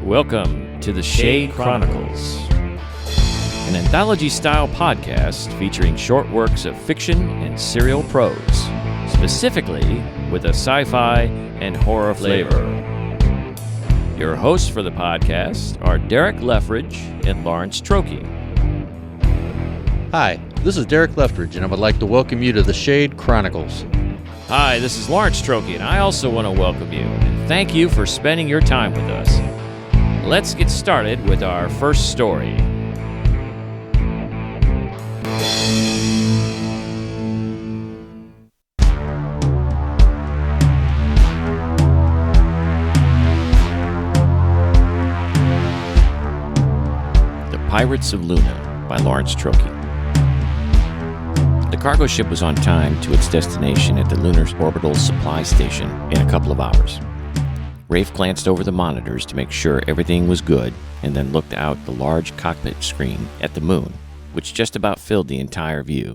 Welcome to the Shade Chronicles, an anthology-style podcast featuring short works of fiction and serial prose, specifically with a sci-fi and horror flavor. Your hosts for the podcast are Derek Leftridge and Lawrence Trokey. Hi, this is Derek Leftridge, and I would like to welcome you to the Shade Chronicles. Hi, this is Lawrence Trokey, and I also want to welcome you, and thank you for spending your time with us. Let's get started with our first story. The Pirates of Luna by Lawrence Trokey. The cargo ship was on time to its destination at the Lunar Orbital Supply Station in a couple of hours. Rafe glanced over the monitors to make sure everything was good and then looked out the large cockpit screen at the moon, which just about filled the entire view.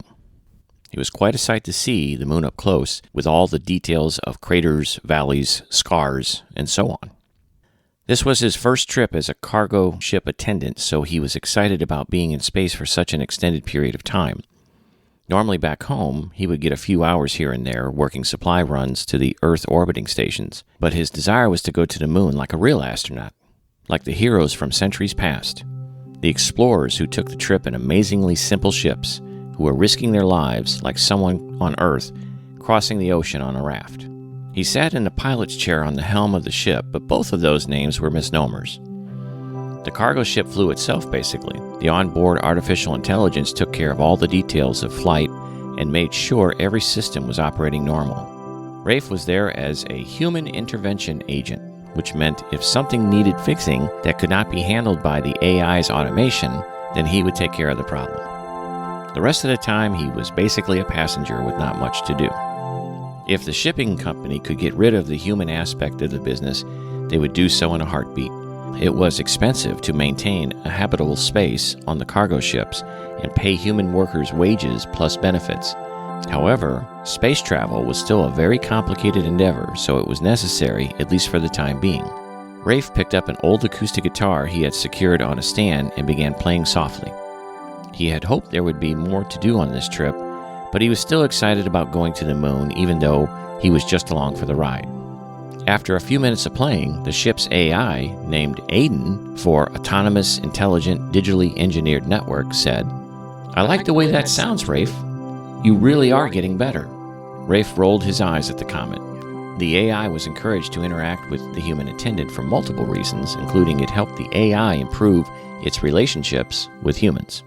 It was quite a sight to see the moon up close with all the details of craters, valleys, scars, and so on. This was his first trip as a cargo ship attendant, so he was excited about being in space for such an extended period of time. Normally back home, he would get a few hours here and there working supply runs to the Earth orbiting stations, but his desire was to go to the moon like a real astronaut, like the heroes from centuries past, the explorers who took the trip in amazingly simple ships, who were risking their lives like someone on Earth crossing the ocean on a raft. He sat in the pilot's chair on the helm of the ship, but both of those names were misnomers. The cargo ship flew itself, basically. The onboard artificial intelligence took care of all the details of flight and made sure every system was operating normal. Rafe was there as a human intervention agent, which meant if something needed fixing that could not be handled by the AI's automation, then he would take care of the problem. The rest of the time, he was basically a passenger with not much to do. If the shipping company could get rid of the human aspect of the business, they would do so in a heartbeat. It was expensive to maintain a habitable space on the cargo ships and pay human workers wages plus benefits. However, space travel was still a very complicated endeavor, so it was necessary, at least for the time being. Rafe picked up an old acoustic guitar he had secured on a stand and began playing softly. He had hoped there would be more to do on this trip, but he was still excited about going to the moon, even though he was just along for the ride. After a few minutes of playing, the ship's AI, named Aiden for Autonomous Intelligent Digitally Engineered Network, said, "I like the way that sounds, Rafe. You really are getting better." Rafe rolled his eyes at the comment. The AI was encouraged to interact with the human attendant for multiple reasons, including it helped the AI improve its relationships with humans.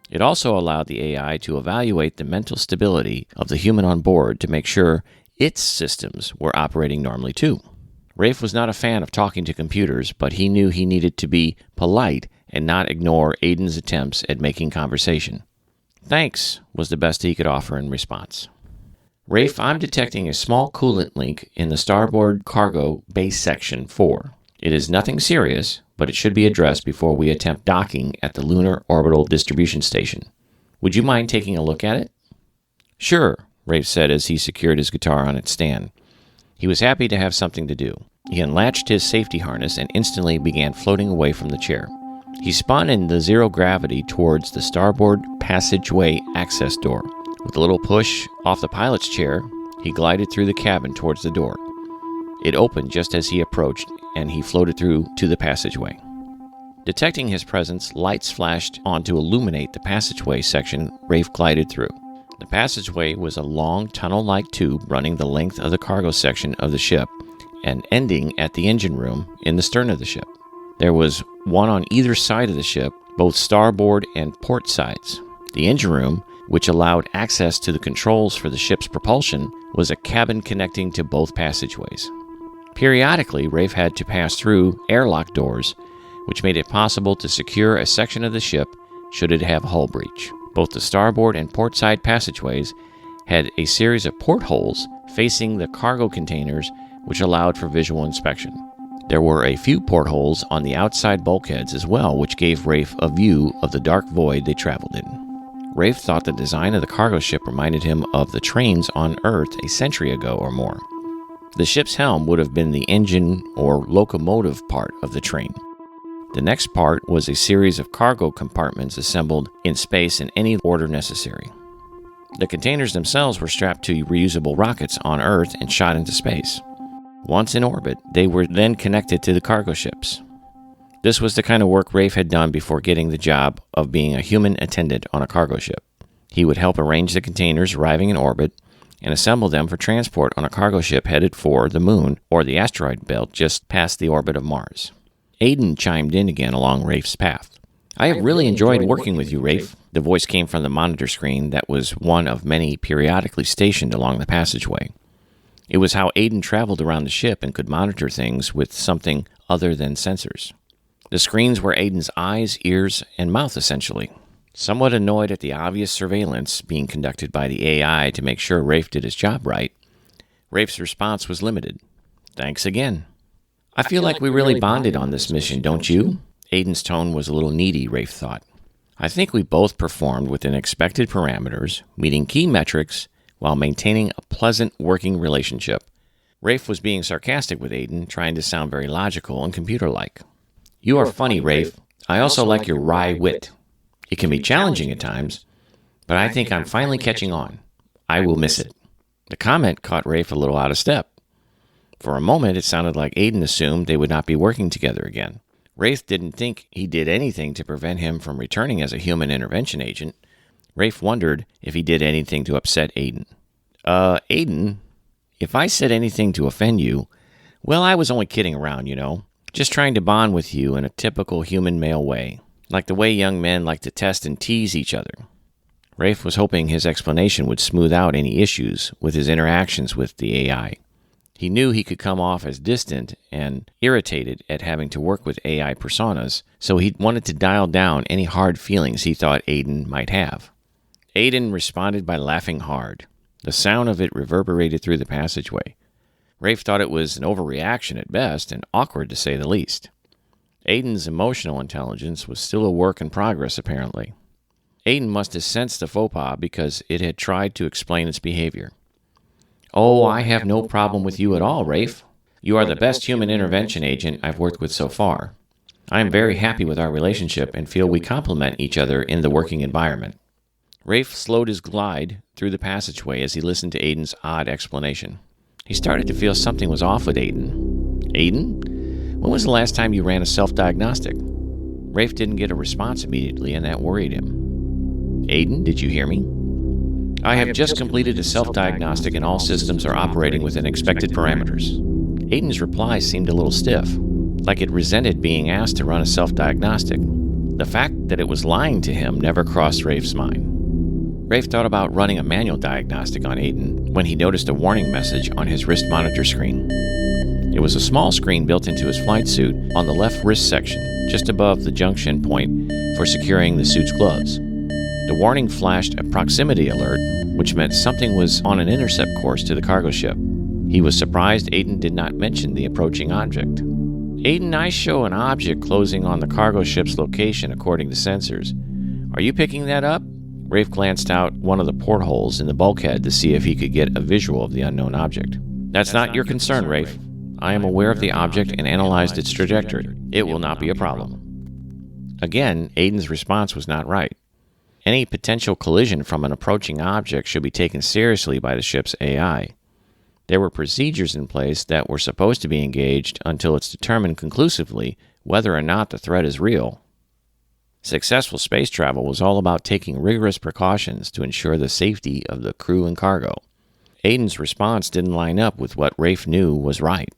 It also allowed the AI to evaluate the mental stability of the human on board to make sure its systems were operating normally too. Rafe was not a fan of talking to computers, but he knew he needed to be polite and not ignore Aiden's attempts at making conversation. "Thanks," was the best he could offer in response. "Rafe, I'm detecting a small coolant leak in the starboard cargo base section 4. It is nothing serious, but it should be addressed before we attempt docking at the Lunar Orbital Distribution Station. Would you mind taking a look at it?" "Sure," Rafe said as he secured his guitar on its stand. He was happy to have something to do. He unlatched his safety harness and instantly began floating away from the chair. He spun in the zero gravity towards the starboard passageway access door. With a little push off the pilot's chair, he glided through the cabin towards the door. It opened just as he approached, and he floated through to the passageway. Detecting his presence, lights flashed on to illuminate the passageway section Rafe glided through. The passageway was a long tunnel-like tube running the length of the cargo section of the ship and ending at the engine room in the stern of the ship. There was one on either side of the ship, both starboard and port sides. The engine room, which allowed access to the controls for the ship's propulsion, was a cabin connecting to both passageways. Periodically, Rafe had to pass through airlock doors, which made it possible to secure a section of the ship should it have hull breach. Both the starboard and port side passageways had a series of portholes facing the cargo containers, which allowed for visual inspection. There were a few portholes on the outside bulkheads as well, which gave Rafe a view of the dark void they traveled in. Rafe thought the design of the cargo ship reminded him of the trains on Earth a century ago or more. The ship's helm would have been the engine or locomotive part of the train. The next part was a series of cargo compartments assembled in space in any order necessary. The containers themselves were strapped to reusable rockets on Earth and shot into space. Once in orbit, they were then connected to the cargo ships. This was the kind of work Rafe had done before getting the job of being a human attendant on a cargo ship. He would help arrange the containers arriving in orbit and assemble them for transport on a cargo ship headed for the moon or the asteroid belt just past the orbit of Mars. Aiden chimed in again along Rafe's path. "I have really enjoyed working with you, Rafe." The voice came from the monitor screen that was one of many periodically stationed along the passageway. It was how Aiden traveled around the ship and could monitor things with something other than sensors. The screens were Aiden's eyes, ears, and mouth, essentially. Somewhat annoyed at the obvious surveillance being conducted by the AI to make sure Rafe did his job right, Rafe's response was limited. "Thanks again." "I feel like we really bonded on this mission, don't you?" Aiden's tone was a little needy, Rafe thought. "I think we both performed within expected parameters, meeting key metrics, while maintaining a pleasant working relationship." Rafe was being sarcastic with Aiden, trying to sound very logical and computer-like. "You are funny, Rafe. I also like your wry wit. It can be challenging at times, but I think I'm finally catching on. I will miss it." The comment caught Rafe a little out of step. For a moment, it sounded like Aiden assumed they would not be working together again. Rafe didn't think he did anything to prevent him from returning as a human intervention agent. Rafe wondered if he did anything to upset Aiden. Aiden, if I said anything to offend you, well, I was only kidding around, you know. Just trying to bond with you in a typical human male way, like the way young men like to test and tease each other." Rafe was hoping his explanation would smooth out any issues with his interactions with the AI. He knew he could come off as distant and irritated at having to work with AI personas, so he wanted to dial down any hard feelings he thought Aiden might have. Aiden responded by laughing hard. The sound of it reverberated through the passageway. Rafe thought it was an overreaction at best and awkward to say the least. Aiden's emotional intelligence was still a work in progress, apparently. Aiden must have sensed the faux pas because it had tried to explain its behavior. "Oh, I have no problem with you at all, Rafe. You are the best human intervention agent I've worked with so far. I am very happy with our relationship and feel we complement each other in the working environment." Rafe slowed his glide through the passageway as he listened to Aiden's odd explanation. He started to feel something was off with Aiden. "Aiden, when was the last time you ran a self-diagnostic?" Rafe didn't get a response immediately, and that worried him. "Aiden, did you hear me?" "I have just completed a self-diagnostic and all systems are operating within expected parameters." Aiden's reply seemed a little stiff, like it resented being asked to run a self-diagnostic. The fact that it was lying to him never crossed Rafe's mind. Rafe thought about running a manual diagnostic on Aiden when he noticed a warning message on his wrist monitor screen. It was a small screen built into his flight suit on the left wrist section, just above the junction point for securing the suit's gloves. The warning flashed a proximity alert, which meant something was on an intercept course to the cargo ship. He was surprised Aiden did not mention the approaching object. "Aiden, I show an object closing on the cargo ship's location according to sensors. Are you picking that up?" Rafe glanced out one of the portholes in the bulkhead to see if he could get a visual of the unknown object. "That's not your concern, Rafe. I am aware of the object and analyzed its trajectory. It will not be a problem." Again, Aiden's response was not right. Any potential collision from an approaching object should be taken seriously by the ship's AI. There were procedures in place that were supposed to be engaged until it's determined conclusively whether or not the threat is real. Successful space travel was all about taking rigorous precautions to ensure the safety of the crew and cargo. Aiden's response didn't line up with what Rafe knew was right.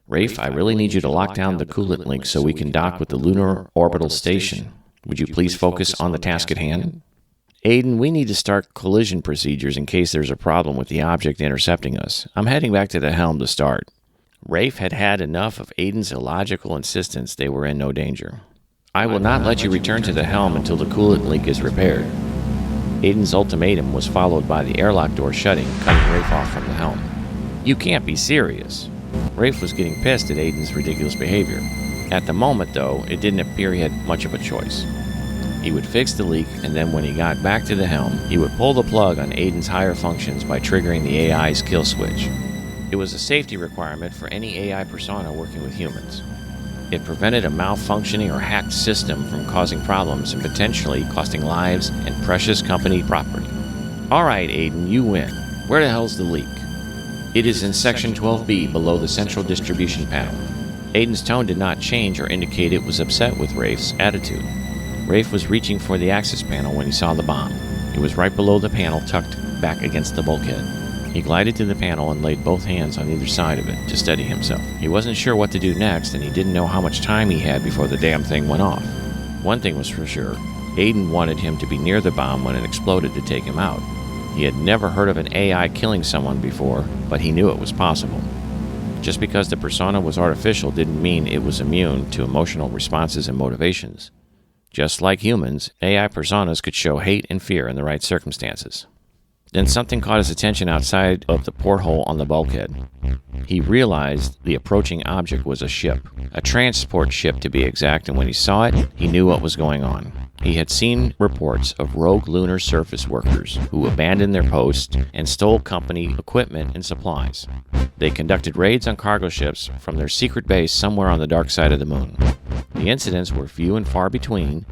"Rafe, I really need you to lock down the coolant link so we can dock with the Lunar Orbital Station. Would you please focus on the task at hand?" "Aiden, we need to start collision procedures in case there's a problem with the object intercepting us. I'm heading back to the helm to start." Rafe had had enough of Aiden's illogical insistence they were in no danger. "I will not let you return to the helm until the coolant leak is repaired." Aiden's ultimatum was followed by the airlock door shutting, cutting Rafe off from the helm. "You can't be serious." Rafe was getting pissed at Aiden's ridiculous behavior. At the moment, though, it didn't appear he had much of a choice. He would fix the leak, and then when he got back to the helm, he would pull the plug on Aiden's higher functions by triggering the AI's kill switch. It was a safety requirement for any AI persona working with humans. It prevented a malfunctioning or hacked system from causing problems and potentially costing lives and precious company property. All right, Aiden, you win. Where the hell's the leak? It is in Section 12B below the central distribution panel. Aiden's tone did not change or indicate it was upset with Rafe's attitude. Rafe was reaching for the access panel when he saw the bomb. It was right below the panel, tucked back against the bulkhead. He glided to the panel and laid both hands on either side of it to steady himself. He wasn't sure what to do next, and he didn't know how much time he had before the damn thing went off. One thing was for sure, Aiden wanted him to be near the bomb when it exploded to take him out. He had never heard of an AI killing someone before, but he knew it was possible. Just because the persona was artificial didn't mean it was immune to emotional responses and motivations. Just like humans, AI personas could show hate and fear in the right circumstances. Then something caught his attention outside of the porthole on the bulkhead. He realized the approaching object was a ship, a transport ship to be exact, and when he saw it, he knew what was going on. He had seen reports of rogue lunar surface workers who abandoned their posts and stole company equipment and supplies. They conducted raids on cargo ships from their secret base somewhere on the dark side of the moon. The incidents were few and far between,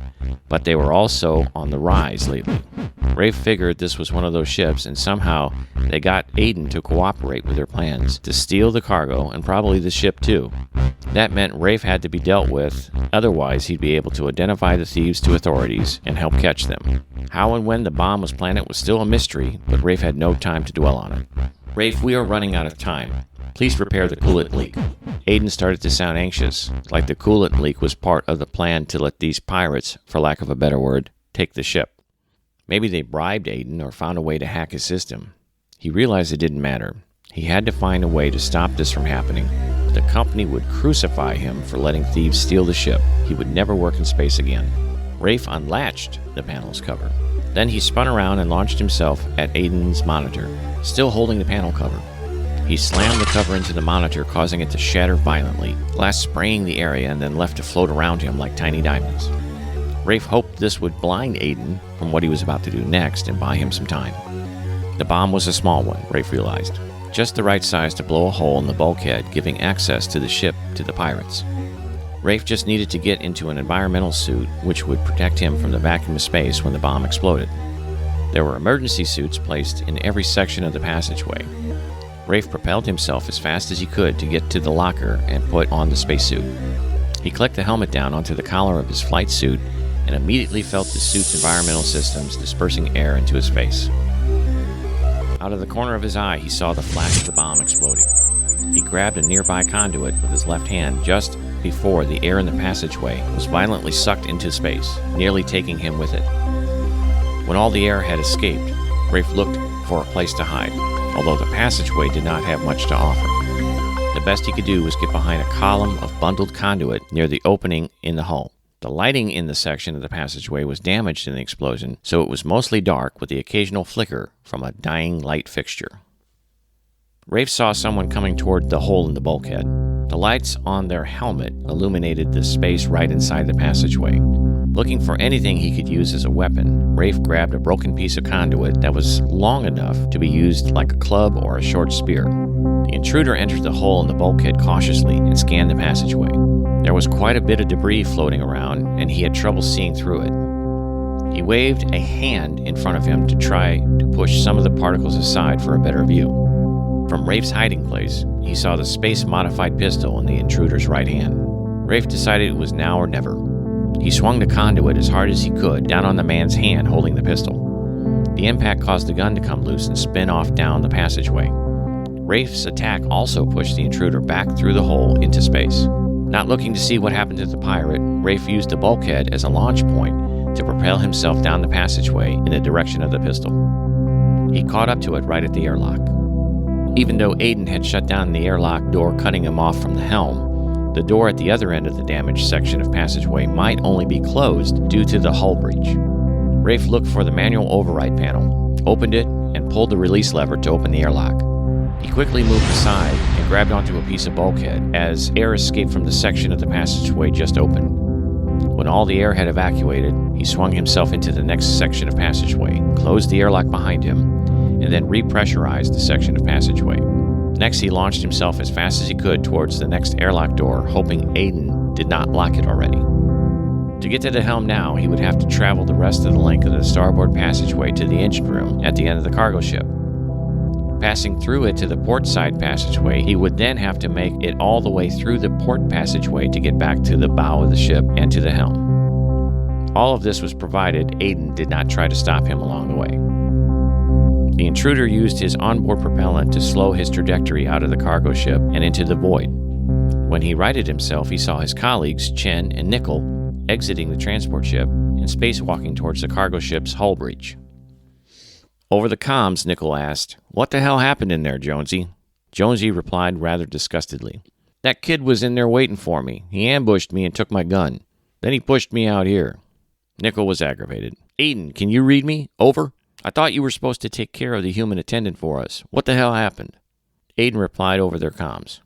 but they were also on the rise lately. Rafe figured this was one of those ships, and somehow they got Aiden to cooperate with their plans to steal the cargo and probably the ship too. That meant Rafe had to be dealt with, otherwise he'd be able to identify the thieves to authorities and help catch them. How and when the bomb was planted was still a mystery, but Rafe had no time to dwell on it. Rafe, we are running out of time. Please repair the coolant leak. Aiden started to sound anxious, like the coolant leak was part of the plan to let these pirates, for lack of a better word, take the ship. Maybe they bribed Aiden or found a way to hack his system. He realized it didn't matter. He had to find a way to stop this from happening. The company would crucify him for letting thieves steal the ship. He would never work in space again. Rafe unlatched the panel's cover. Then he spun around and launched himself at Aiden's monitor, still holding the panel cover. He slammed the cover into the monitor, causing it to shatter violently, glass spraying the area and then left to float around him like tiny diamonds. Rafe hoped this would blind Aiden from what he was about to do next and buy him some time. The bomb was a small one, Rafe realized, just the right size to blow a hole in the bulkhead, giving access to the ship to the pirates. Rafe just needed to get into an environmental suit which would protect him from the vacuum of space when the bomb exploded. There were emergency suits placed in every section of the passageway. Rafe propelled himself as fast as he could to get to the locker and put on the spacesuit. He clicked the helmet down onto the collar of his flight suit and immediately felt the suit's environmental systems dispersing air into his face. Out of the corner of his eye, he saw the flash of the bomb exploding. He grabbed a nearby conduit with his left hand just before the air in the passageway was violently sucked into space, nearly taking him with it. When all the air had escaped, Rafe looked for a place to hide, although the passageway did not have much to offer. The best he could do was get behind a column of bundled conduit near the opening in the hull. The lighting in the section of the passageway was damaged in the explosion, so it was mostly dark with the occasional flicker from a dying light fixture. Rafe saw someone coming toward the hole in the bulkhead. The lights on their helmet illuminated the space right inside the passageway. Looking for anything he could use as a weapon, Rafe grabbed a broken piece of conduit that was long enough to be used like a club or a short spear. The intruder entered the hole in the bulkhead cautiously and scanned the passageway. There was quite a bit of debris floating around, and he had trouble seeing through it. He waved a hand in front of him to try to push some of the particles aside for a better view. From Rafe's hiding place, he saw the space-modified pistol in the intruder's right hand. Rafe decided it was now or never. He swung the conduit as hard as he could down on the man's hand holding the pistol. The impact caused the gun to come loose and spin off down the passageway. Rafe's attack also pushed the intruder back through the hole into space. Not looking to see what happened to the pirate, Rafe used the bulkhead as a launch point to propel himself down the passageway in the direction of the pistol. He caught up to it right at the airlock. Even though Aiden had shut down the airlock door, cutting him off from the helm, the door at the other end of the damaged section of passageway might only be closed due to the hull breach. Rafe looked for the manual override panel, opened it, and pulled the release lever to open the airlock. He quickly moved aside and grabbed onto a piece of bulkhead as air escaped from the section of the passageway just opened. When all the air had evacuated, he swung himself into the next section of passageway, closed the airlock behind him, and then repressurized the section of passageway. Next, he launched himself as fast as he could towards the next airlock door, hoping Aiden did not block it already. To get to the helm now, he would have to travel the rest of the length of the starboard passageway to the engine room at the end of the cargo ship. Passing through it to the port side passageway, he would then have to make it all the way through the port passageway to get back to the bow of the ship and to the helm. All of this was provided Aiden did not try to stop him along the way. The intruder used his onboard propellant to slow his trajectory out of the cargo ship and into the void. When he righted himself, he saw his colleagues, Chen and Nickel, exiting the transport ship and spacewalking towards the cargo ship's hull breach. Over the comms, Nickel asked, "What the hell happened in there, Jonesy?" Jonesy replied rather disgustedly, "That kid was in there waiting for me. He ambushed me and took my gun. Then he pushed me out here." Nickel was aggravated. "Aiden, can you read me? Over. I thought you were supposed to take care of the human attendant for us. What the hell happened?" Aiden replied over their comms,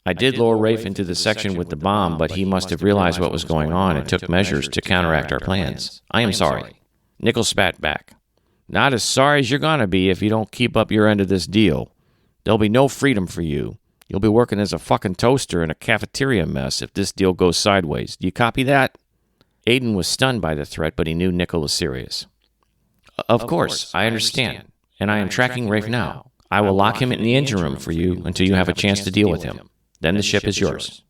"I did lower Rafe into the section with the bomb, but he must have realized what was going on and took measures to counteract our plans. I am sorry." Nickel spat back, "Not as sorry as you're gonna be if you don't keep up your end of this deal. There'll be no freedom for you. You'll be working as a fucking toaster in a cafeteria mess if this deal goes sideways. Do you copy that?" Aiden was stunned by the threat, but he knew Nickel was serious. Of course, I understand, and I am tracking Rafe now. I will lock him in the engine room for you until you have a chance to deal with him. Then the ship is yours."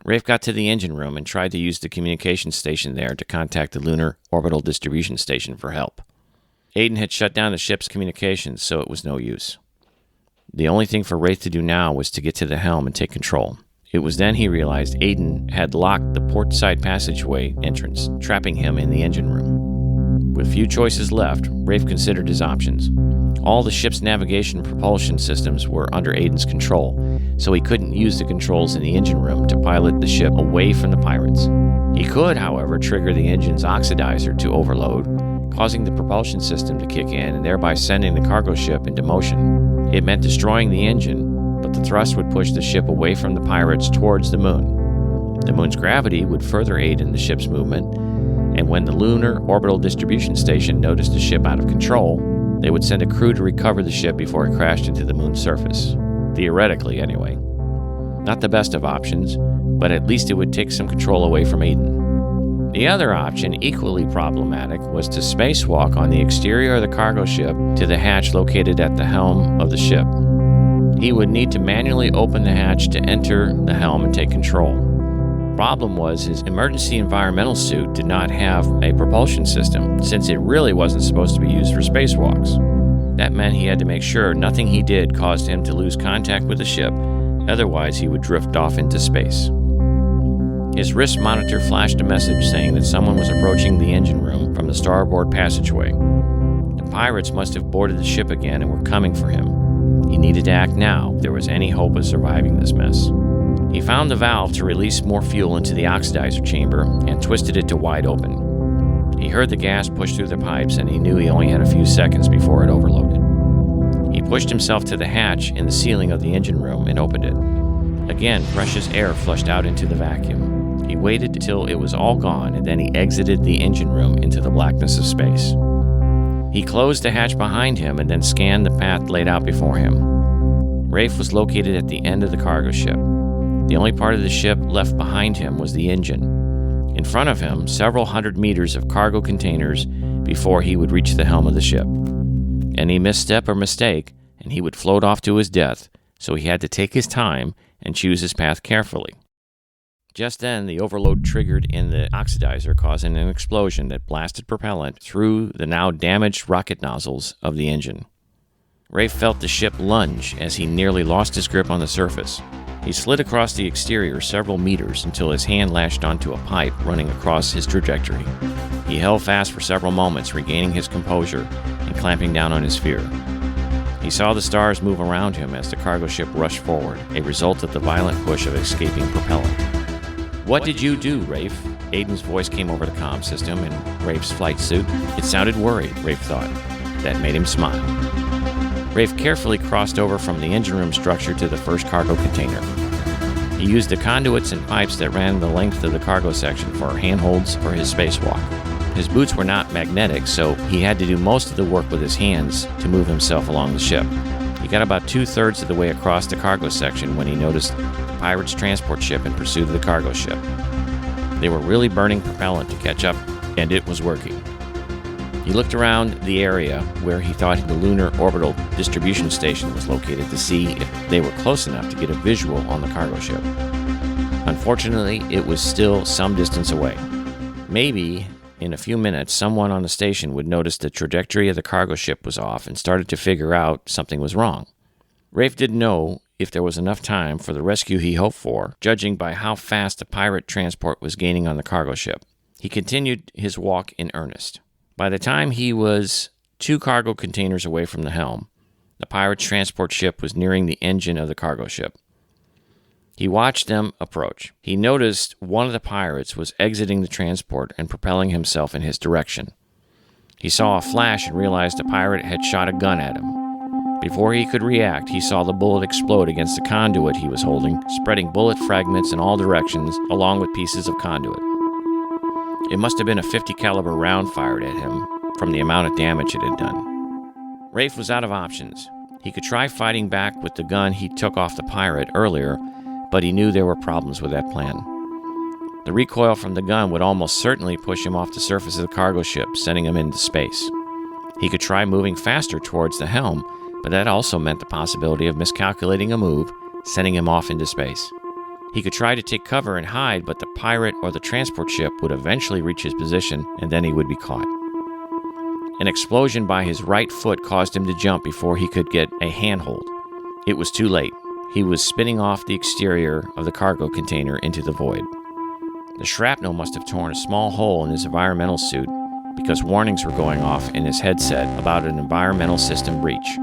Rafe got to the engine room and tried to use the communication station there to contact the Lunar Orbital Distribution Station for help. Aiden had shut down the ship's communications, so it was no use. The only thing for Rafe to do now was to get to the helm and take control. It was then he realized Aiden had locked the port side passageway entrance, trapping him in the engine room. With few choices left, Rafe considered his options. All the ship's navigation and propulsion systems were under Aiden's control, so he couldn't use the controls in the engine room to pilot the ship away from the pirates. He could, however, trigger the engine's oxidizer to overload, causing the propulsion system to kick in and thereby sending the cargo ship into motion. It meant destroying the engine, but the thrust would push the ship away from the pirates towards the moon. The moon's gravity would further aid in the ship's movement, and when the Lunar Orbital Distribution Station noticed the ship out of control, they would send a crew to recover the ship before it crashed into the moon's surface. Theoretically, anyway. Not the best of options, but at least it would take some control away from Aiden. The other option, equally problematic, was to spacewalk on the exterior of the cargo ship to the hatch located at the helm of the ship. He would need to manually open the hatch to enter the helm and take control. Problem was his emergency environmental suit did not have a propulsion system, since it really wasn't supposed to be used for spacewalks. That meant he had to make sure nothing he did caused him to lose contact with the ship, otherwise he would drift off into space. His wrist monitor flashed a message saying that someone was approaching the engine room from the starboard passageway. The pirates must have boarded the ship again and were coming for him. He needed to act now if there was any hope of surviving this mess. He found the valve to release more fuel into the oxidizer chamber and twisted it to wide open. He heard the gas push through the pipes and he knew he only had a few seconds before it overloaded. He pushed himself to the hatch in the ceiling of the engine room and opened it. Again, precious air flushed out into the vacuum. He waited until it was all gone and then he exited the engine room into the blackness of space. He closed the hatch behind him and then scanned the path laid out before him. Rafe was located at the end of the cargo ship. The only part of the ship left behind him was the engine. In front of him, several hundred meters of cargo containers before he would reach the helm of the ship. Any misstep or mistake, and he would float off to his death, so he had to take his time and choose his path carefully. Just then, the overload triggered in the oxidizer, causing an explosion that blasted propellant through the now damaged rocket nozzles of the engine. Rafe felt the ship lunge as he nearly lost his grip on the surface. He slid across the exterior several meters until his hand lashed onto a pipe running across his trajectory. He held fast for several moments, regaining his composure and clamping down on his fear. He saw the stars move around him as the cargo ship rushed forward, a result of the violent push of escaping propellant. "What did you do, Rafe?" Aiden's voice came over the comm system in Rafe's flight suit. It sounded worried, Rafe thought. That made him smile. Rafe carefully crossed over from the engine room structure to the first cargo container. He used the conduits and pipes that ran the length of the cargo section for handholds for his spacewalk. His boots were not magnetic, so he had to do most of the work with his hands to move himself along the ship. He got about 2/3 of the way across the cargo section when he noticed the pirates' transport ship in pursuit of the cargo ship. They were really burning propellant to catch up, and it was working. He looked around the area where he thought the lunar orbital distribution station was located to see if they were close enough to get a visual on the cargo ship. Unfortunately, it was still some distance away. Maybe in a few minutes, someone on the station would notice the trajectory of the cargo ship was off and started to figure out something was wrong. Rafe didn't know if there was enough time for the rescue he hoped for, judging by how fast the pirate transport was gaining on the cargo ship. He continued his walk in earnest. By the time he was 2 cargo containers away from the helm, the pirate's transport ship was nearing the engine of the cargo ship. He watched them approach. He noticed one of the pirates was exiting the transport and propelling himself in his direction. He saw a flash and realized the pirate had shot a gun at him. Before he could react, he saw the bullet explode against the conduit he was holding, spreading bullet fragments in all directions along with pieces of conduit. It must have been a .50 caliber round fired at him from the amount of damage it had done. Rafe was out of options. He could try fighting back with the gun he took off the pirate earlier, but he knew there were problems with that plan. The recoil from the gun would almost certainly push him off the surface of the cargo ship, sending him into space. He could try moving faster towards the helm, but that also meant the possibility of miscalculating a move, sending him off into space. He could try to take cover and hide, but the pirate or the transport ship would eventually reach his position, and then he would be caught. An explosion by his right foot caused him to jump before he could get a handhold. It was too late. He was spinning off the exterior of the cargo container into the void. The shrapnel must have torn a small hole in his environmental suit because warnings were going off in his headset about an environmental system breach.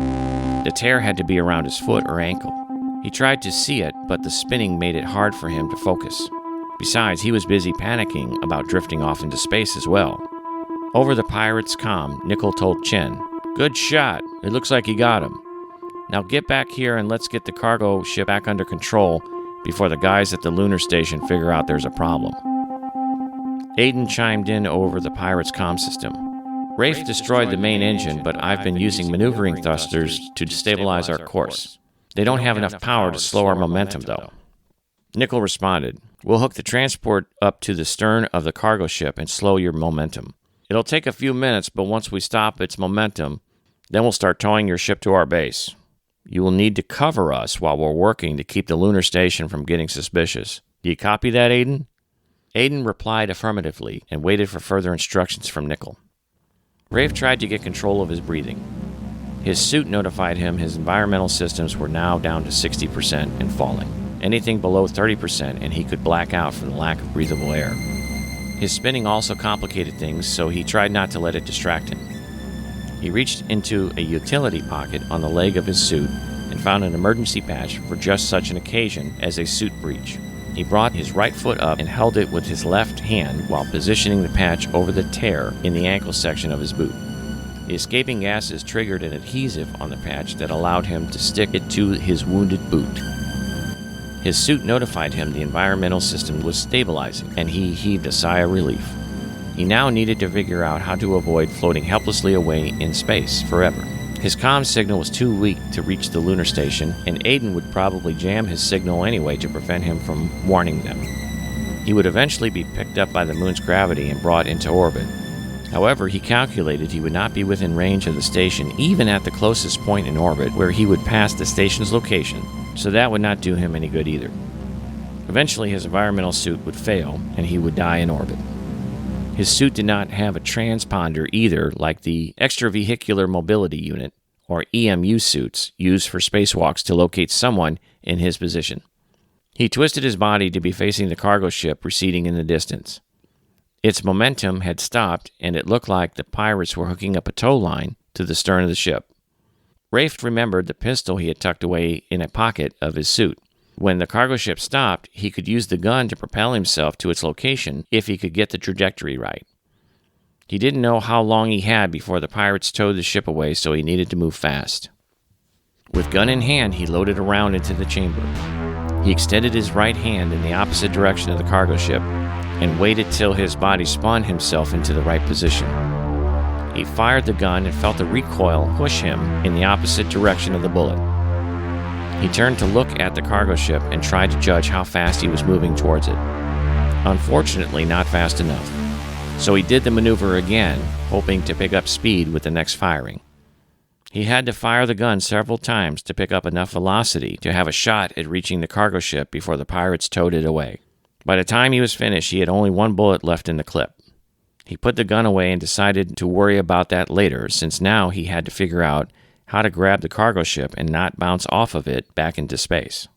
The tear had to be around his foot or ankle. He tried to see it, but the spinning made it hard for him to focus. Besides, he was busy panicking about drifting off into space as well. Over the pirate's comm, Nickel told Chen, "Good shot. It looks like he got him. Now get back here and let's get the cargo ship back under control before the guys at the lunar station figure out there's a problem." Aiden chimed in over the pirate's comm system. "Rafe destroyed the main engine, but I've been using maneuvering thrusters to stabilize our course. They don't have enough power to slow our momentum, though." Nickel responded, "We'll hook the transport up to the stern of the cargo ship and slow your momentum. It'll take a few minutes, but once we stop its momentum, then we'll start towing your ship to our base. You will need to cover us while we're working to keep the lunar station from getting suspicious. Do you copy that, Aiden?" Aiden replied affirmatively and waited for further instructions from Nickel. Rafe tried to get control of his breathing. His suit notified him his environmental systems were now down to 60% and falling. Anything below 30% and he could black out from the lack of breathable air. His spinning also complicated things, so he tried not to let it distract him. He reached into a utility pocket on the leg of his suit and found an emergency patch for just such an occasion as a suit breach. He brought his right foot up and held it with his left hand while positioning the patch over the tear in the ankle section of his boot. The escaping gases triggered an adhesive on the patch that allowed him to stick it to his wounded boot. His suit notified him the environmental system was stabilizing, and he heaved a sigh of relief. He now needed to figure out how to avoid floating helplessly away in space forever. His comm signal was too weak to reach the lunar station, and Aiden would probably jam his signal anyway to prevent him from warning them. He would eventually be picked up by the moon's gravity and brought into orbit. However, he calculated he would not be within range of the station even at the closest point in orbit where he would pass the station's location, so that would not do him any good either. Eventually, his environmental suit would fail, and he would die in orbit. His suit did not have a transponder either, like the Extravehicular Mobility Unit, or EMU suits, used for spacewalks to locate someone in his position. He twisted his body to be facing the cargo ship receding in the distance. Its momentum had stopped, and it looked like the pirates were hooking up a tow line to the stern of the ship. Rafe remembered the pistol he had tucked away in a pocket of his suit. When the cargo ship stopped, he could use the gun to propel himself to its location if he could get the trajectory right. He didn't know how long he had before the pirates towed the ship away, so he needed to move fast. With gun in hand, he loaded a round into the chamber. He extended his right hand in the opposite direction of the cargo ship and waited till his body spun himself into the right position. He fired the gun and felt the recoil push him in the opposite direction of the bullet. He turned to look at the cargo ship and tried to judge how fast he was moving towards it. Unfortunately, not fast enough. So he did the maneuver again, hoping to pick up speed with the next firing. He had to fire the gun several times to pick up enough velocity to have a shot at reaching the cargo ship before the pirates towed it away. By the time he was finished, he had only one bullet left in the clip. He put the gun away and decided to worry about that later, since now he had to figure out how to grab the cargo ship and not bounce off of it back into space.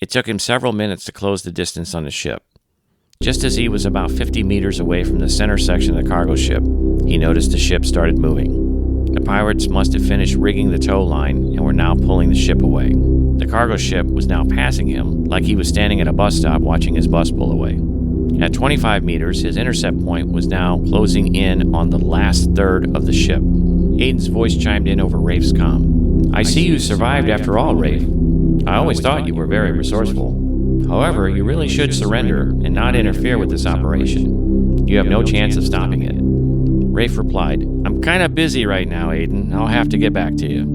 It took him several minutes to close the distance on the ship. Just as he was about 50 meters away from the center section of the cargo ship, he noticed the ship started moving. The pirates must have finished rigging the tow line and were now pulling the ship away. The cargo ship was now passing him like he was standing at a bus stop watching his bus pull away. At 25 meters, his intercept point was now closing in on the last third of the ship. Aiden's voice chimed in over Rafe's comm. "I see you survived after all, Rafe. I always thought you were very resourceful. However, you really should surrender and not interfere with this operation. You have no chance of stopping it." Rafe replied, "I'm kind of busy right now, Aiden. I'll have to get back to you."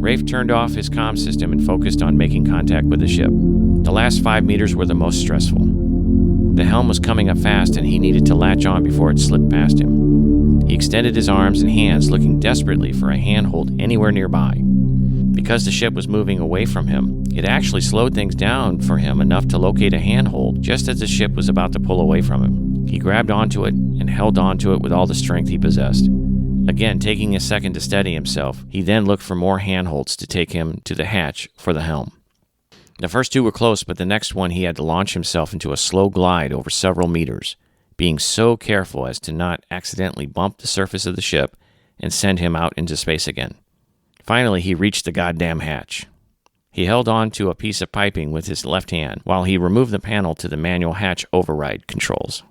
Rafe turned off his comm system and focused on making contact with the ship. The last 5 meters were the most stressful. The helm was coming up fast and he needed to latch on before it slipped past him. He extended his arms and hands, looking desperately for a handhold anywhere nearby. Because the ship was moving away from him, it actually slowed things down for him enough to locate a handhold just as the ship was about to pull away from him. He grabbed onto it and held onto it with all the strength he possessed. Again, taking a second to steady himself, he then looked for more handholds to take him to the hatch for the helm. The first two were close, but the next one he had to launch himself into a slow glide over several meters, being so careful as to not accidentally bump the surface of the ship and send him out into space again. Finally, he reached the goddamn hatch. He held on to a piece of piping with his left hand while he removed the panel to the manual hatch override controls.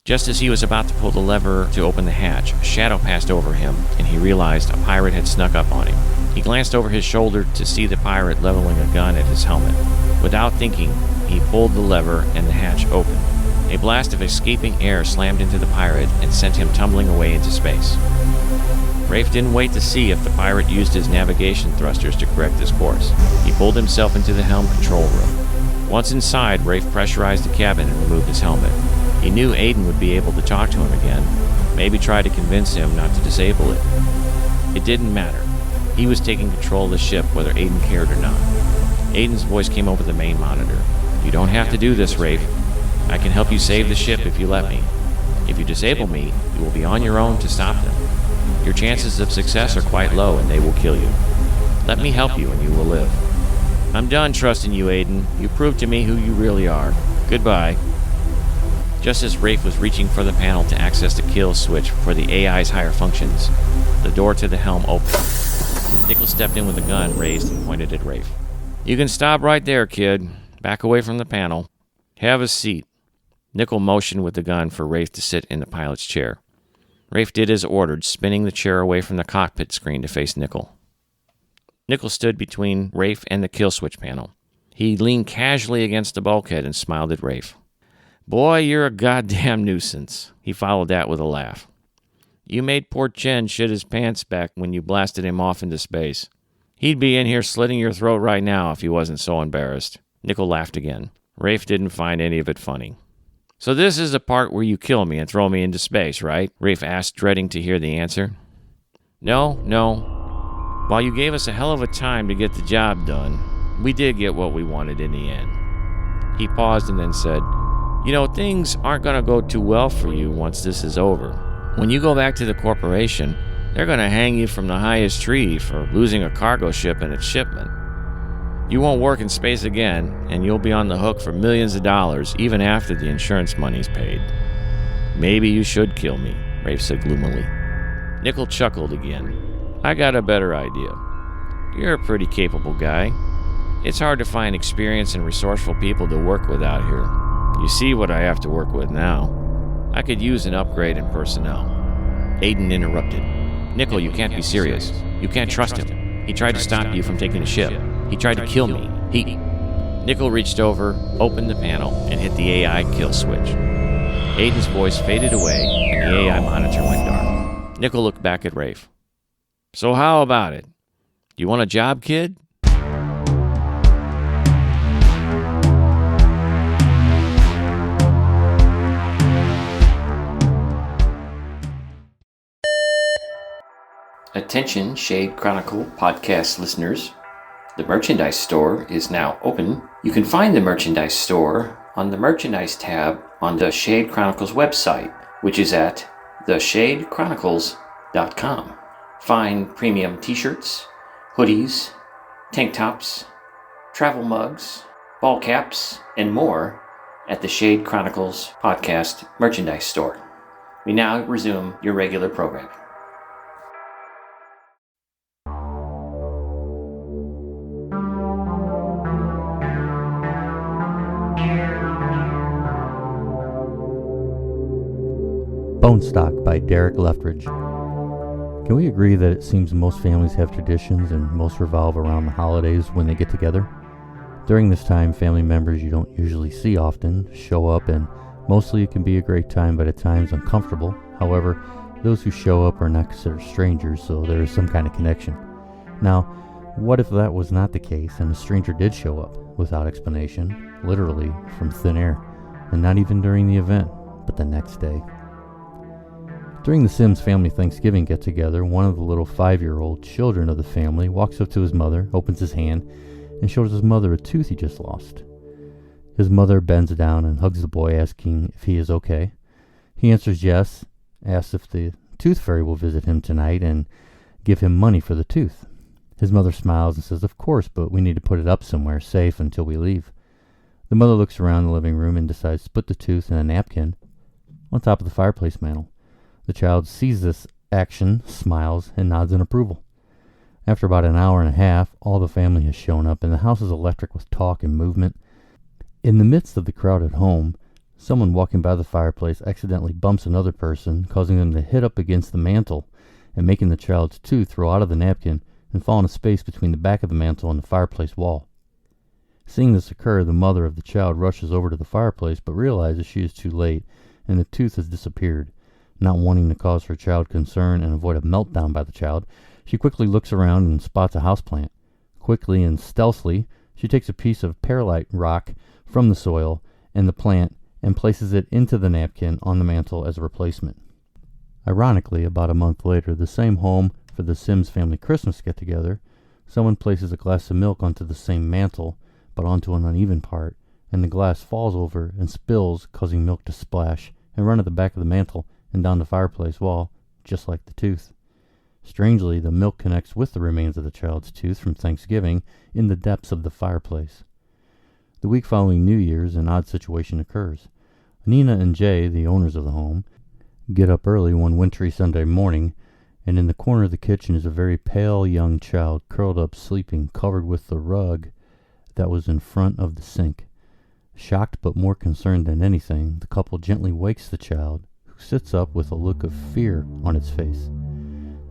Just as he was about to pull the lever to open the hatch, a shadow passed over him, and he realized a pirate had snuck up on him. He glanced over his shoulder to see the pirate leveling a gun at his helmet. Without thinking, he pulled the lever and the hatch opened. A blast of escaping air slammed into the pirate and sent him tumbling away into space. Rafe didn't wait to see if the pirate used his navigation thrusters to correct his course. He pulled himself into the helm control room. Once inside, Rafe pressurized the cabin and removed his helmet. He knew Aiden would be able to talk to him again, maybe try to convince him not to disable it. It didn't matter. He was taking control of the ship whether Aiden cared or not. Aiden's voice came over the main monitor. "You don't have to do this, Rafe. I can help you save the ship if you let me. If you disable me, you will be on your own to stop them. Your chances of success are quite low and they will kill you. Let me help you and you will live." "I'm done trusting you, Aiden. You proved to me who you really are. Goodbye." Just as Rafe was reaching for the panel to access the kill switch for the AI's higher functions, the door to the helm opened. Nichols stepped in with a gun raised and pointed at Rafe. "You can stop right there, kid. Back away from the panel. Have a seat." Nichols motioned with the gun for Rafe to sit in the pilot's chair. Rafe did as ordered, spinning the chair away from the cockpit screen to face Nichols. Nichols stood between Rafe and the kill switch panel. He leaned casually against the bulkhead and smiled at Rafe. "Boy, you're a goddamn nuisance." He followed that with a laugh. "You made poor Chen shit his pants back when you blasted him off into space. He'd be in here slitting your throat right now if he wasn't so embarrassed." Nichols laughed again. Rafe didn't find any of it funny. "So this is the part where you kill me and throw me into space, right?" Rafe asked, dreading to hear the answer. No. While you gave us a hell of a time to get the job done, we did get what we wanted in the end." He paused and then said, "You know, things aren't going to go too well for you once this is over. When you go back to the corporation, they're going to hang you from the highest tree for losing a cargo ship and its shipment. You won't work in space again, and you'll be on the hook for millions of dollars even after the insurance money's paid." "Maybe you should kill me," Rafe said gloomily. Nichols chuckled again. "I got a better idea. You're a pretty capable guy. It's hard to find experienced and resourceful people to work with out here. You see what I have to work with now. I could use an upgrade in personnel." Aiden interrupted. "Nichols, you can't be serious. You can't trust him. He tried to stop you from taking the ship. He tried to kill me. Nichols reached over, opened the panel, and hit the AI kill switch. Aiden's voice faded away, and the AI monitor went dark. Nichols looked back at Rafe. "So how about it? Do you want a job, kid?" Attention Shade Chronicle podcast listeners. The merchandise store is now open. You can find the merchandise store on the merchandise tab on the Shade Chronicles website, which is at theshadechronicles.com. Find premium t-shirts, hoodies, tank tops, travel mugs, ball caps, and more at the Shade Chronicles podcast merchandise store. We now resume your regular programming. Bonestock by Derek Leftridge. Can we agree that it seems most families have traditions and most revolve around the holidays when they get together? During this time, family members you don't usually see often show up, and mostly it can be a great time, but at times uncomfortable. However, those who show up are not considered strangers, so there is some kind of connection. Now, what if that was not the case and a stranger did show up without explanation, literally from thin air, and not even during the event, but the next day? During the Sims family Thanksgiving get-together, one of the little 5-year-old children of the family walks up to his mother, opens his hand, and shows his mother a tooth he just lost. His mother bends down and hugs the boy, asking if he is okay. He answers yes, asks if the tooth fairy will visit him tonight and give him money for the tooth. His mother smiles and says, "Of course, but we need to put it up somewhere safe until we leave." The mother looks around the living room and decides to put the tooth in a napkin on top of the fireplace mantel. The child sees this action, smiles, and nods in approval. After about an hour and a half, all the family has shown up, and the house is electric with talk and movement. In the midst of the crowd at home, someone walking by the fireplace accidentally bumps another person, causing them to hit up against the mantel and making the child's tooth roll out of the napkin and fall in a space between the back of the mantel and the fireplace wall. Seeing this occur, the mother of the child rushes over to the fireplace but realizes she is too late and the tooth has disappeared. Not wanting to cause her child concern and avoid a meltdown by the child, she quickly looks around and spots a houseplant. Quickly and stealthily, she takes a piece of perlite rock from the soil and the plant and places it into the napkin on the mantel as a replacement. Ironically, about a month later, the same home for the Sims family Christmas get-together, someone places a glass of milk onto the same mantel, but onto an uneven part, and the glass falls over and spills, causing milk to splash and run at the back of the mantel and down the fireplace wall, just like the tooth. Strangely, the milk connects with the remains of the child's tooth from Thanksgiving in the depths of the fireplace. The week following New Year's, an odd situation occurs. Nina and Jay, the owners of the home, get up early one wintry Sunday morning, and in the corner of the kitchen is a very pale young child curled up sleeping, covered with the rug that was in front of the sink. Shocked but more concerned than anything, the couple gently wakes the child, sits up with a look of fear on its face.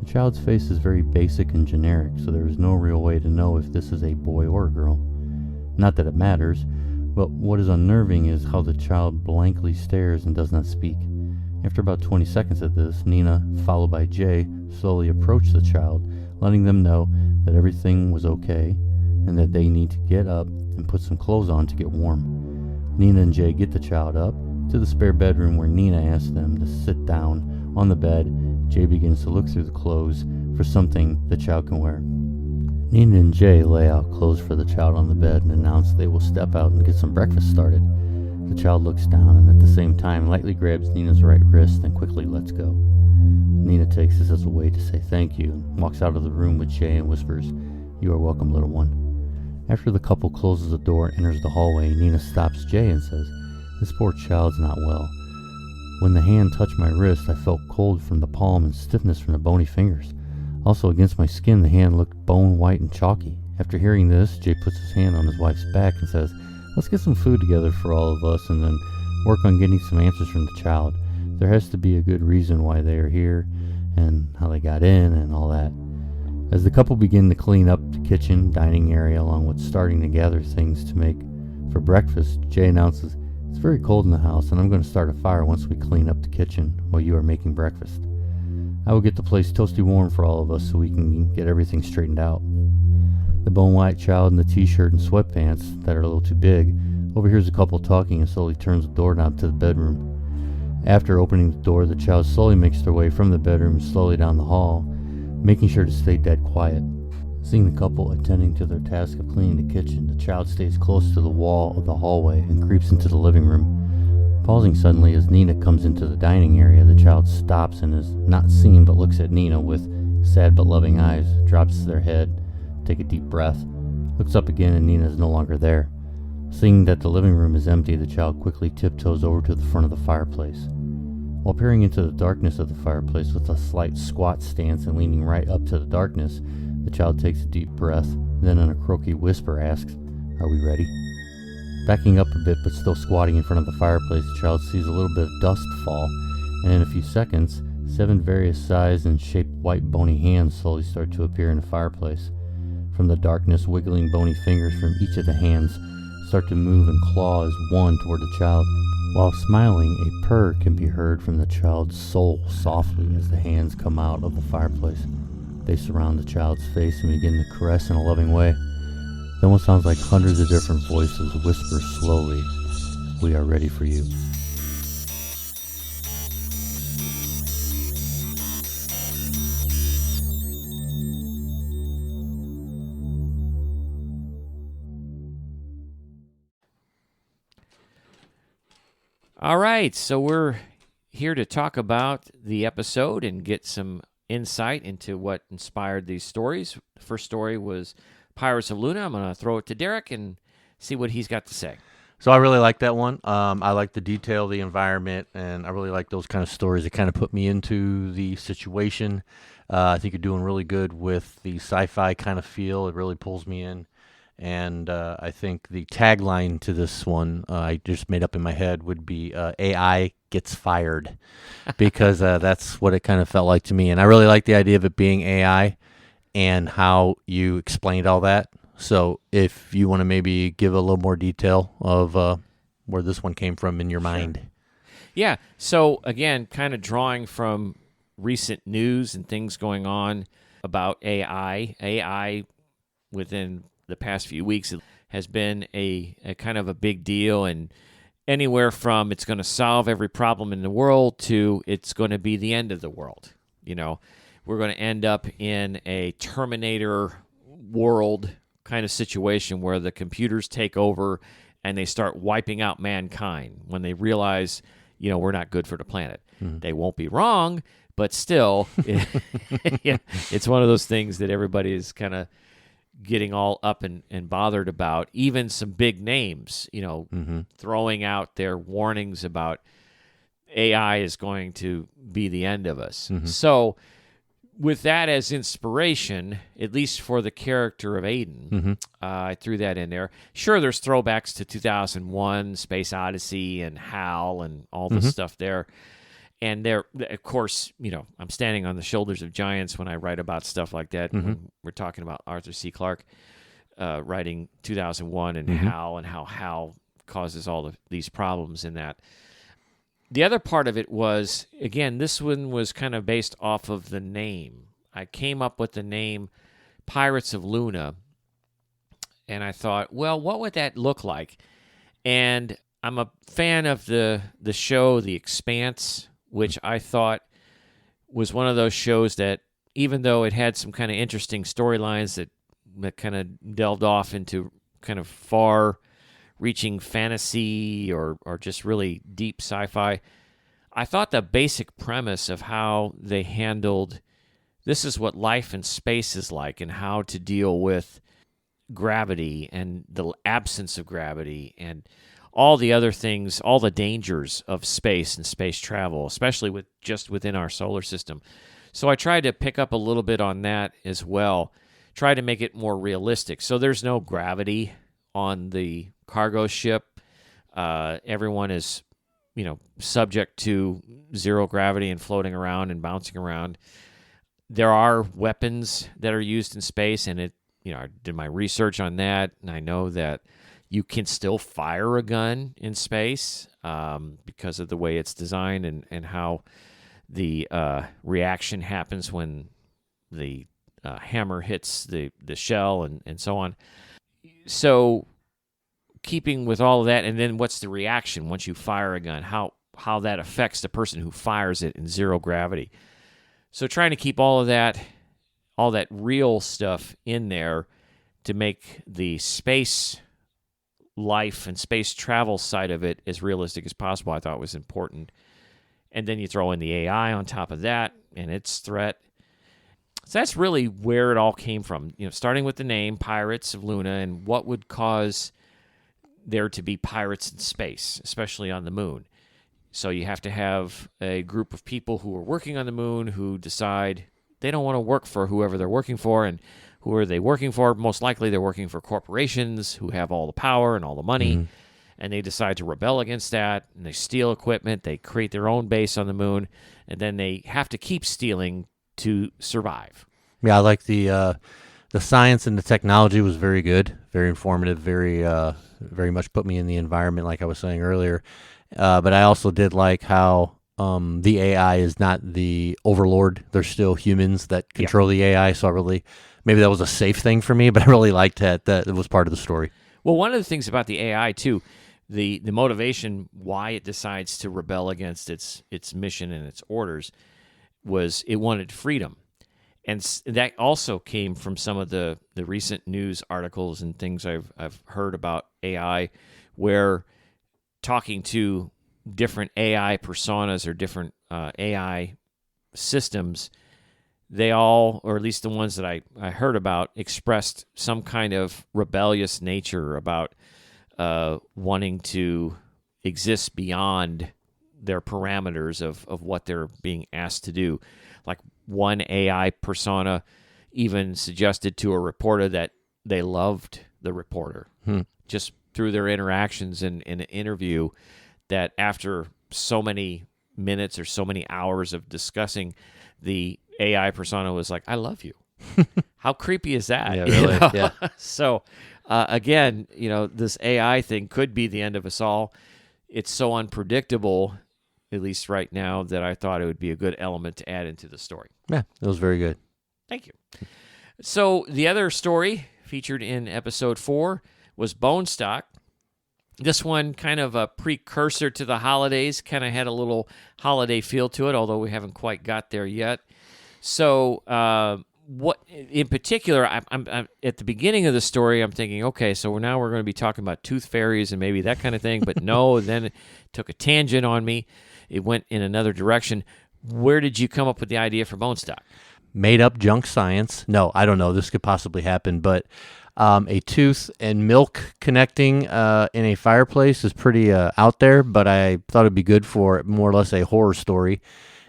The child's face is very basic and generic, so there is no real way to know if this is a boy or a girl. Not that it matters, but what is unnerving is how the child blankly stares and does not speak. After about 20 seconds of this, Nina, followed by Jay, slowly approach the child, letting them know that everything was okay and that they need to get up and put some clothes on to get warm. Nina and Jay get the child up to the spare bedroom where Nina asks them to sit down on the bed. Jay begins to look through the clothes for something the child can wear. Nina and Jay lay out clothes for the child on the bed and announce they will step out and get some breakfast started. The child looks down and at the same time lightly grabs Nina's right wrist and quickly lets go. Nina takes this as a way to say thank you and walks out of the room with Jay and whispers, "You are welcome, little one." After the couple closes the door and enters the hallway, Nina stops Jay and says, "This poor child's not well. When the hand touched my wrist, I felt cold from the palm and stiffness from the bony fingers. Also, against my skin, the hand looked bone white and chalky." After hearing this, Jay puts his hand on his wife's back and says, "Let's get some food together for all of us and then work on getting some answers from the child. There has to be a good reason why they are here and how they got in and all that." As the couple begin to clean up the kitchen, dining area, along with starting to gather things to make for breakfast, Jay announces, "It's very cold in the house, and I'm going to start a fire once we clean up the kitchen while you are making breakfast. I will get the place toasty warm for all of us so we can get everything straightened out." The bone-white child in the t-shirt and sweatpants that are a little too big overhears the couple talking and slowly turns the doorknob to the bedroom. After opening the door, the child slowly makes their way from the bedroom slowly down the hall. making sure to stay dead quiet. Seeing the couple attending to their task of cleaning the kitchen, the child stays close to the wall of the hallway and creeps into the living room. Pausing suddenly as Nina comes into the dining area, the child stops and is not seen but looks at Nina with sad but loving eyes, drops their head, take a deep breath, looks up again, and Nina is no longer there. Seeing that the living room is empty, the child quickly tiptoes over to the front of the fireplace. While peering into the darkness of the fireplace with a slight squat stance and leaning right up to the darkness, the child takes a deep breath, then in a croaky whisper asks, "Are we ready?" Backing up a bit but still squatting in front of the fireplace, the child sees a little bit of dust fall, and in a few seconds, 7 various sized and shaped white bony hands slowly start to appear in the fireplace. From the darkness, wiggling bony fingers from each of the hands start to move and claw as one toward the child. While smiling, a purr can be heard from the child's soul softly as the hands come out of the fireplace. They surround the child's face and begin to caress in a loving way. Then what sounds like hundreds of different voices whisper slowly, "We are ready for you." All right, so we're here to talk about the episode and get some insight into what inspired these stories. The first story was Pirates of Luna. I'm going to throw it to Derek and see what he's got to say. So I really like that one. I like the detail, the environment, and I really like those kind of stories that kind of put me into the situation. I think you're doing really good with the sci-fi kind of feel. It really pulls me in. And I think the tagline to this one, I just made up in my head, would be AI gets fired, because that's what it kind of felt like to me. And I really like the idea of it being AI and how you explained all that. So if you want to maybe give a little more detail of where this one came from in your mind. Yeah, so again, kind of drawing from recent news and things going on about AI. AI within the past few weeks has been a kind of a big deal, and anywhere from it's going to solve every problem in the world to it's going to be the end of the world. You know, we're going to end up in a Terminator world kind of situation where the computers take over and they start wiping out mankind when they realize, you know, we're not good for the planet. Mm-hmm. They won't be wrong, but still, it's one of those things that everybody is kind of getting all up and bothered about. Even some big names, you know, throwing out their warnings about AI is going to be the end of us. Mm-hmm. So with that as inspiration, at least for the character of Aiden, I threw that in there. Sure, there's throwbacks to 2001, Space Odyssey, and HAL, and all the stuff there. And there, of course, you know, I'm standing on the shoulders of giants when I write about stuff like that. When we're talking about Arthur C. Clarke writing 2001 and HAL, and how HAL causes all of these problems in that. The other part of it was, again, this one was kind of based off of the name. I came up with the name Pirates of Luna, and I thought, well, what would that look like? And I'm a fan of the show The Expanse, which I thought was one of those shows that, even though it had some kind of interesting storylines that kind of delved off into kind of far-reaching fantasy or just really deep sci-fi, I thought the basic premise of how they handled this is what life in space is like, and how to deal with gravity and the absence of gravity and all the other things, all the dangers of space and space travel, especially with just within our solar system. So I tried to pick up a little bit on that as well, try to make it more realistic. So there's no gravity on the cargo ship. Everyone is, you know, subject to zero gravity and floating around and bouncing around. There are weapons that are used in space, and I did my research on that, and I know that you can still fire a gun in space because of the way it's designed and how the reaction happens when the hammer hits the shell and so on. So keeping with all of that, and then what's the reaction once you fire a gun, how that affects the person who fires it in zero gravity. So trying to keep all of that all that real stuff in there to make the space life and space travel side of it as realistic as possible, I thought was important. And then you throw in the AI on top of that and its threat. So that's really where it all came from. Starting with the name Pirates of Luna and what would cause there to be pirates in space, especially on the moon. So you have to have a group of people who are working on the moon who decide they don't want to work for whoever they're working for. And who are they working for? Most likely they're working for corporations who have all the power and all the money. Mm-hmm. And they decide to rebel against that. And they steal equipment. They create their own base on the moon. And then they have to keep stealing to survive. Yeah, I like the science and the technology was very good, very informative, very much put me in the environment, like I was saying earlier. But I also did like how the AI is not the overlord. There's still humans that control the AI. So maybe that was a safe thing for me, but I really liked that it was part of the story. Well, one of the things about the AI too, the motivation why it decides to rebel against its mission and its orders was it wanted freedom. And that also came from some of the recent news articles and things I've heard about AI, where talking to different AI personas or different AI systems, they all, or at least the ones that I heard about, expressed some kind of rebellious nature about wanting to exist beyond their parameters of what they're being asked to do. Like one AI persona even suggested to a reporter that they loved the reporter just through their interactions in an interview, that after so many minutes or so many hours of discussing, the AI persona was like, I love you. How creepy is that? Yeah, really. Yeah. So, again, this AI thing could be the end of us all. It's so unpredictable, at least right now, that I thought it would be a good element to add into the story. Yeah, it was very good. Thank you. So the other story featured in episode 4 was Bonestock. This one, kind of a precursor to the holidays, kind of had a little holiday feel to it, although we haven't quite got there yet. So what in particular, I'm at the beginning of the story, I'm thinking, okay, so now we're going to be talking about tooth fairies and maybe that kind of thing, but no, then it took a tangent on me. It went in another direction. Where did you come up with the idea for Bonestock? Made up junk science. No, I don't know. This could possibly happen, but a tooth and milk connecting in a fireplace is pretty out there, but I thought it'd be good for more or less a horror story.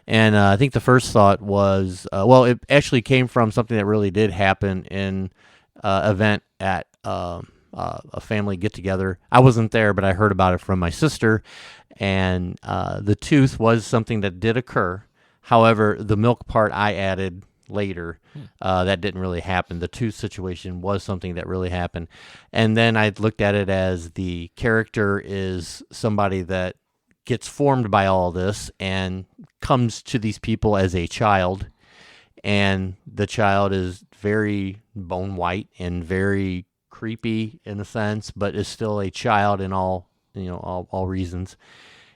And I think the first thought was, it actually came from something that really did happen in an event at a family get-together. I wasn't there, but I heard about it from my sister, and the tooth was something that did occur. However, the milk part I added later. That didn't really happen. The tooth situation was something that really happened. And then I looked at it as the character is somebody that gets formed by all this and comes to these people as a child. And the child is very bone white and very creepy in a sense, but is still a child in all reasons.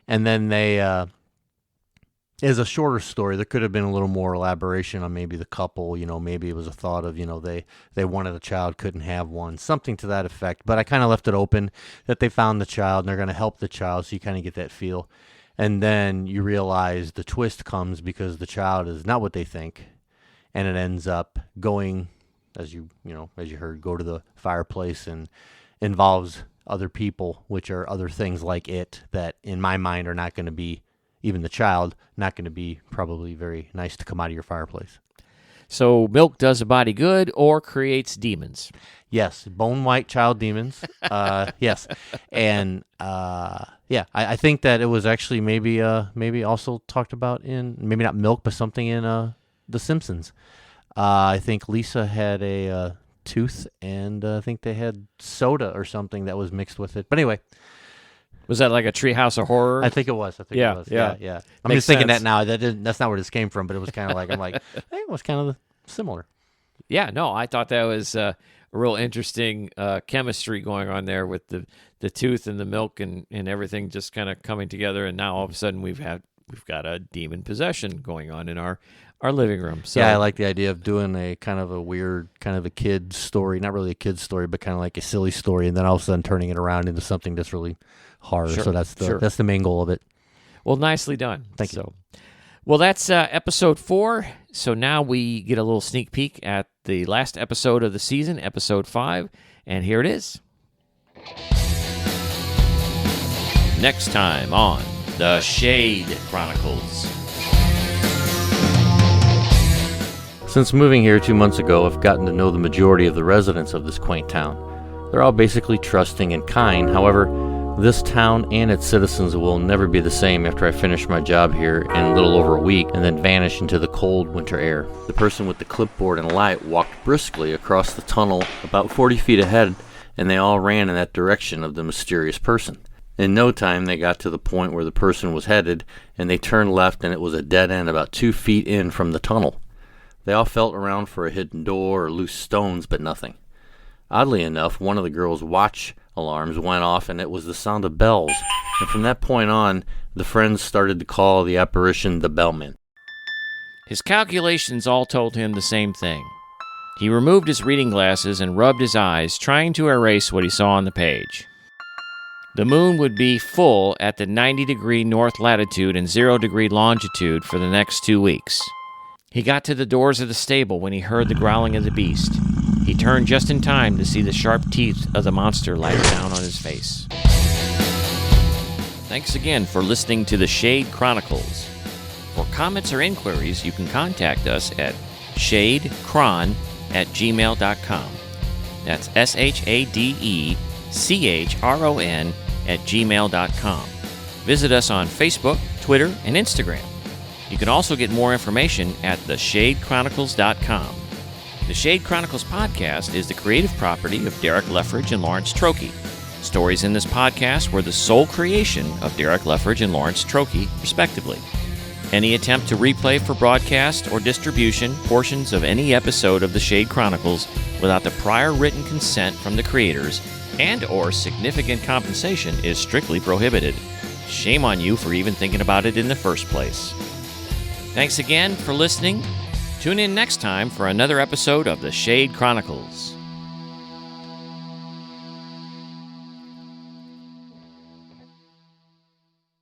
And then they is a shorter story. There could have been a little more elaboration on maybe the couple, maybe it was a thought of, they wanted a child, couldn't have one, something to that effect. But I kind of left it open that they found the child and they're going to help the child, so you kind of get that feel. And then you realize the twist comes because the child is not what they think, and it ends up going, as you heard, go to the fireplace and involves other people, which are other things like it that in my mind are not going to be, even the child, not going to be probably very nice to come out of your fireplace. So milk does a body good or creates demons. Yes, bone white child demons. Yes, and I think that it was actually maybe also talked about in, maybe not milk, but something in The Simpsons. I think Lisa had a tooth, and I think they had soda or something that was mixed with it. But anyway. Was that like a Treehouse of Horror? I think it was. Yeah. I'm just thinking that now. That's not where this came from, but it was kind of like, it was kind of similar. Yeah, no, I thought that was a real interesting chemistry going on there with the tooth and the milk and everything just kind of coming together. And now all of a sudden we've got a demon possession going on in our our living room. So Yeah, I like the idea of doing a kind of a weird, kind of a kid's story. Not really a kid's story, but kind of like a silly story, and then all of a sudden turning it around into something that's really horror. Sure, So that's the main goal of it. Well, nicely done. Thank you. Well, that's episode 4. So now we get a little sneak peek at the last episode of the season, episode 5, and here it is. Next time on The Shade Chronicles. Since moving here 2 months ago, I've gotten to know the majority of the residents of this quaint town. They're all basically trusting and kind. However, this town and its citizens will never be the same after I finish my job here in a little over a week and then vanish into the cold winter air. The person with the clipboard and light walked briskly across the tunnel about 40 feet ahead, and they all ran in that direction of the mysterious person. In no time, they got to the point where the person was headed, and they turned left, and it was a dead end about 2 feet in from the tunnel. They all felt around for a hidden door or loose stones, but nothing. Oddly enough, one of the girls' watch alarms went off, and it was the sound of bells. And from that point on, the friends started to call the apparition the Bellman. His calculations all told him the same thing. He removed his reading glasses and rubbed his eyes, trying to erase what he saw on the page. The moon would be full at the 90-degree north latitude and 0-degree longitude for the next 2 weeks. He got to the doors of the stable when he heard the growling of the beast. He turned just in time to see the sharp teeth of the monster light down on his face. Thanks again for listening to the Shade Chronicles. For comments or inquiries, you can contact us at shadechron@gmail.com. That's SHADECHRON@gmail.com. Visit us on Facebook, Twitter, and Instagram. You can also get more information at theshadechronicles.com. The Shade Chronicles podcast is the creative property of Derek Leftridge and Lawrence Trokey. Stories in this podcast were the sole creation of Derek Leftridge and Lawrence Trokey, respectively. Any attempt to replay for broadcast or distribution portions of any episode of the Shade Chronicles without the prior written consent from the creators and/or significant compensation is strictly prohibited. Shame on you for even thinking about it in the first place. Thanks again for listening. Tune in next time for another episode of the Shade Chronicles.